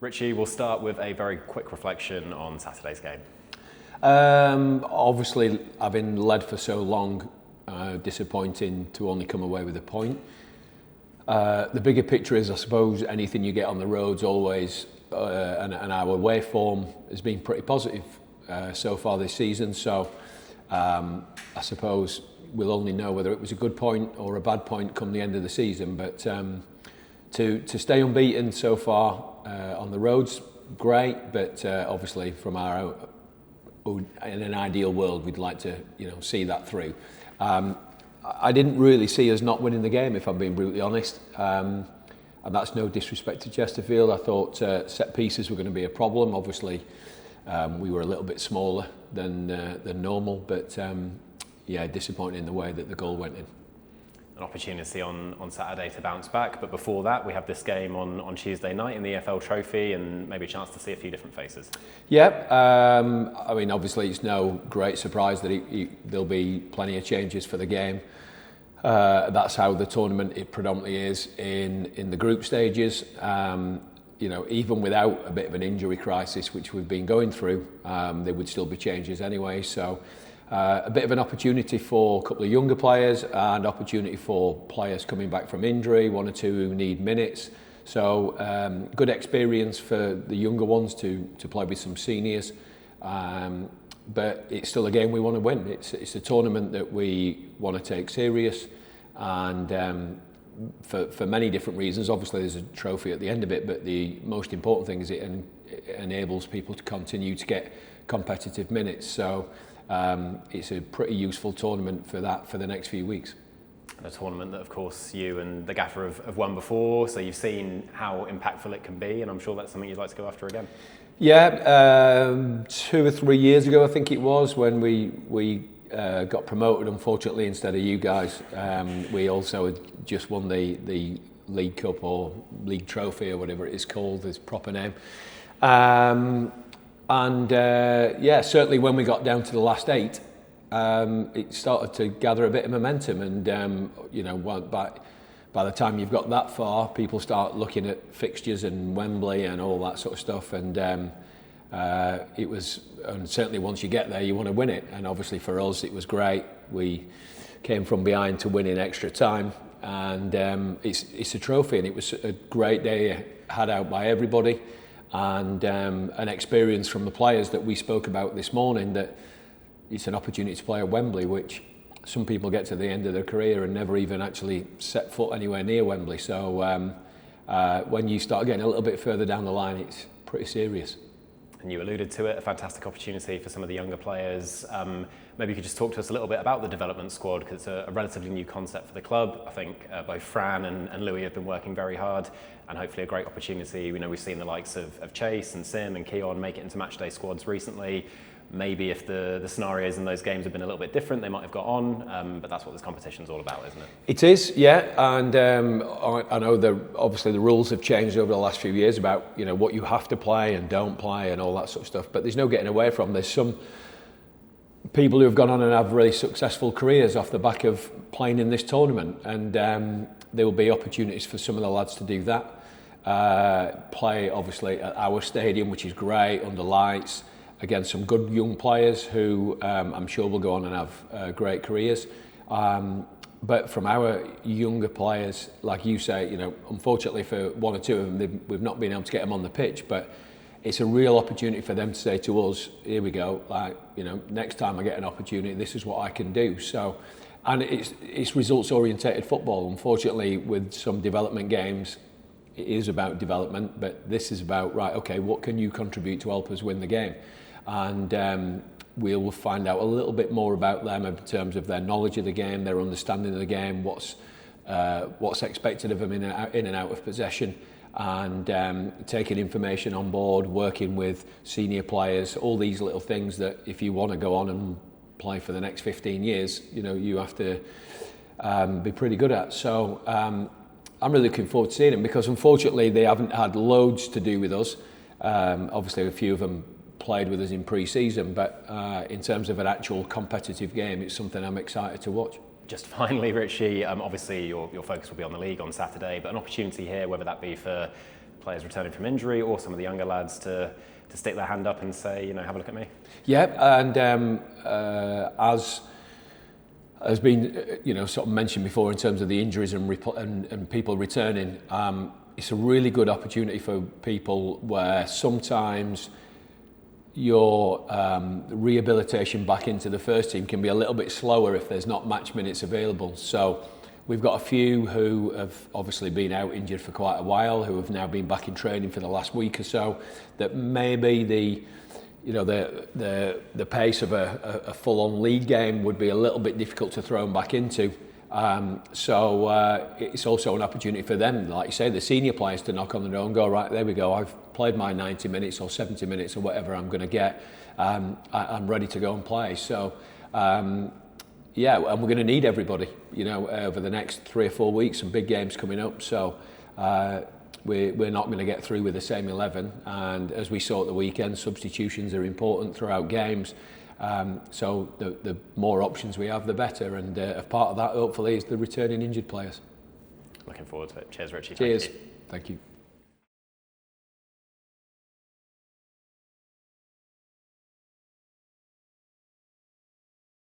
Richie, we'll start with a very quick reflection on Saturday's game. Obviously, having led for so long, disappointing to only come away with a point. The bigger picture is, I suppose, anything you get on the road's always, and our away form has been pretty positive so far this season. So I suppose we'll only know whether it was a good point or a bad point come the end of the season. But to stay unbeaten so far on the road's great, but obviously from our in an ideal world, we'd like to see that through. I didn't really see us not winning the game, if I'm being brutally honest. And that's no disrespect to Chesterfield. I thought set pieces were going to be a problem. Obviously, we were a little bit smaller than normal, but yeah, disappointing in the way that the goal went in. An opportunity on Saturday to bounce back, but before that we have this game on Tuesday night in the EFL Trophy and maybe a chance to see a few different faces. Yeah, I mean obviously it's no great surprise that there'll be plenty of changes for the game. That's how the tournament it predominantly is in the group stages. Even without a bit of an injury crisis which we've been going through, there would still be changes anyway, so a bit of an opportunity for a couple of younger players and opportunity for players coming back from injury, one or two who need minutes. So good experience for the younger ones to play with some seniors. But it's still a game we want to win. It's a tournament that we want to take serious, and for many different reasons. Obviously there's a trophy at the end of it, but the most important thing is it enables people to continue to get competitive minutes. So it's a pretty useful tournament for that for the next few weeks. A tournament that of course you and the gaffer have won before, so you've seen how impactful it can be, and I'm sure that's something you'd like to go after again. Yeah, 2 or 3 years ago I think it was, when we got promoted unfortunately instead of you guys. We also had just won the League Cup or League Trophy or whatever it is called, its proper name. Yeah, certainly when we got down to the last 8, it started to gather a bit of momentum, and by the time you've got that far, people start looking at fixtures and Wembley and all that sort of stuff, and it was, and certainly once you get there you want to win it, and obviously for us it was great. We came from behind to win in extra time, and it's a trophy, and it was a great day had out by everybody. And an experience from the players that we spoke about this morning, that it's an opportunity to play at Wembley, which some people get to the end of their career and never even actually set foot anywhere near Wembley. So when you start getting a little bit further down the line, it's pretty serious. And you alluded to it, a fantastic opportunity for some of the younger players. Maybe you could just talk to us a little bit about the development squad, because it's a relatively new concept for the club. I think both Fran and Louis have been working very hard, and hopefully a great opportunity. We've seen the likes of Chase and Sim and Keon make it into matchday squads recently. Maybe if the scenarios in those games have been a little bit different, they might have got on, but that's what this competition's all about, isn't it? It is, yeah, and I know obviously the rules have changed over the last few years about what you have to play and don't play and all that sort of stuff, but there's no getting away from. There's some people who have gone on and have really successful careers off the back of playing in this tournament, and there will be opportunities for some of the lads to do that. Play obviously at our stadium, which is great, under lights, against some good young players who I'm sure will go on and have great careers. But from our younger players, like you say, unfortunately for one or two of them, we've not been able to get them on the pitch, but it's a real opportunity for them to say to us, here we go, next time I get an opportunity, this is what I can do. So, and it's results orientated football. Unfortunately, with some development games, it is about development, but this is about, right, okay, what can you contribute to help us win the game? And we'll find out a little bit more about them in terms of their knowledge of the game, their understanding of the game, what's expected of them in and out of possession, and taking information on board, working with senior players, all these little things that if you want to go on and play for the next 15 years, you have to be pretty good at. So I'm really looking forward to seeing them, because unfortunately they haven't had loads to do with us. Obviously a few of them played with us in pre-season, but in terms of an actual competitive game, it's something I'm excited to watch. Just finally, Richie, obviously your focus will be on the league on Saturday, but an opportunity here, whether that be for players returning from injury or some of the younger lads to stick their hand up and say, have a look at me? Yeah, and as has been, sort of mentioned before in terms of the injuries and people returning, it's a really good opportunity for people where sometimes your rehabilitation back into the first team can be a little bit slower if there's not match minutes available. So we've got a few who have obviously been out injured for quite a while, who have now been back in training for the last week or so, that maybe the pace of a full-on league game would be a little bit difficult to throw them back into. So it's also an opportunity for them, like you say, the senior players to knock on the door and go, right, there we go, I've played my 90 minutes or 70 minutes or whatever I'm going to get. I'm ready to go and play. So, yeah, and we're going to need everybody, over the next 3 or 4 weeks, some big games coming up. So we're not going to get through with the same 11. And as we saw at the weekend, substitutions are important throughout games. So the more options we have, the better. And a part of that, hopefully, is the returning injured players. Looking forward to it. Cheers, Richie. Cheers. Thank you.